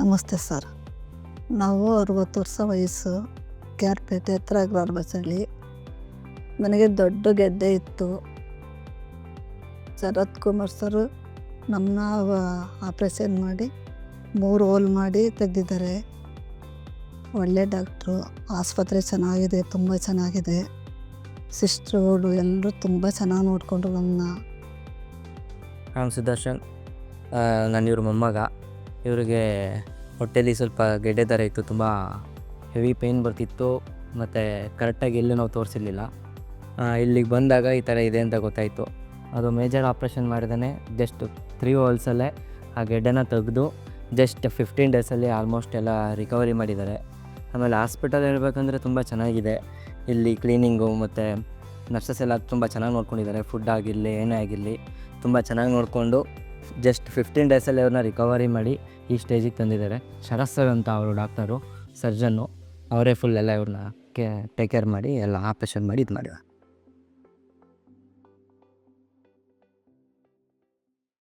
ನಮಸ್ತೆ ಸರ್. ನಾವು 60 ವರ್ಷ ವಯಸ್ಸು, ಕ್ಯಾರ್ಪೇಟೆ ಹತ್ರ ಬಸಳ್ಳಿ. ನನಗೆ ದೊಡ್ಡ ಗೆಡ್ಡೆ ಇತ್ತು. ಶರತ್ ಕುಮಾರ್ ಸರು ನಮ್ಮನ್ನ ಆಪ್ರೇಷನ್ ಮಾಡಿ 3 ಹೋಲ್ ಮಾಡಿ ತೆಗೆದಿದ್ದಾರೆ. ಒಳ್ಳೆ ಡಾಕ್ಟ್ರು, ಆಸ್ಪತ್ರೆ ಚೆನ್ನಾಗಿದೆ, ತುಂಬ ಚೆನ್ನಾಗಿದೆ. ಸಿಸ್ಟ್ರುಗಳು ಎಲ್ಲರೂ ತುಂಬ ಚೆನ್ನಾಗಿ ನೋಡಿಕೊಂಡ್ರು ನಮ್ಮನ್ನ. ನಾನು ಸುದರ್ಶನ್, ನಾನು ಇವ್ರ ಮೊಮ್ಮಗ. ಇವ್ರಿಗೆ ಹೊಟ್ಟೆಲಿ ಸ್ವಲ್ಪ ಗೆಡ್ಡೆ ಥರ ಇತ್ತು, ತುಂಬ ಹೆವಿ ಪೇಯ್ನ್ ಬರ್ತಿತ್ತು ಮತ್ತು ಕರೆಕ್ಟಾಗಿ ಎಲ್ಲೂ ನಾವು ತೋರಿಸಿರ್ಲಿಲ್ಲ. ಇಲ್ಲಿಗೆ ಬಂದಾಗ ಈ ಥರ ಇದೆ ಅಂತ ಗೊತ್ತಾಯಿತು. ಅದು ಮೇಜರ್ ಆಪ್ರೇಷನ್ ಮಾಡಿದೇ ಜಸ್ಟ್ 3 ಹೋಲ್ಸಲ್ಲೇ ಆ ಗೆಡ್ಡೆನ ತೆಗೆದು ಜಸ್ಟ್ 15 ಡೇಸಲ್ಲಿ ಆಲ್ಮೋಸ್ಟ್ ಎಲ್ಲ ರಿಕವರಿ ಮಾಡಿದ್ದಾರೆ. ಆಮೇಲೆ ಹಾಸ್ಪಿಟಲ್ ಹೇಳ್ಬೇಕಂದ್ರೆ ತುಂಬ ಚೆನ್ನಾಗಿದೆ. ಇಲ್ಲಿ ಕ್ಲೀನಿಂಗು ಮತ್ತು ನರ್ಸಸ್ ಎಲ್ಲ ತುಂಬ ಚೆನ್ನಾಗಿ ನೋಡ್ಕೊಂಡಿದ್ದಾರೆ. ಫುಡ್ ಆಗಿರಲಿ ಏನೇ ಆಗಿರಲಿ ತುಂಬ ಚೆನ್ನಾಗಿ ನೋಡಿಕೊಂಡು ಜಸ್ಟ್ 15 ಡೇಸಲ್ಲಿ ಅವ್ರನ್ನ ರಿಕವರಿ ಮಾಡಿ ಈ ಸ್ಟೇಜಿಗೆ ತಂದಿದ್ದಾರೆ. ಶರತ್ ಸರ್ ಅಂತ ಅವರು ಡಾಕ್ಟರು, ಸರ್ಜನ್ನು, ಅವರೇ ಫುಲ್ ಎಲ್ಲ ಇವ್ರನ್ನ ಟೇಕ್ ಕೇರ್ ಮಾಡಿ ಎಲ್ಲ ಆಪ್ರೇಷನ್ ಮಾಡಿ ಇದು ಮಾಡಿದ್ದಾರೆ.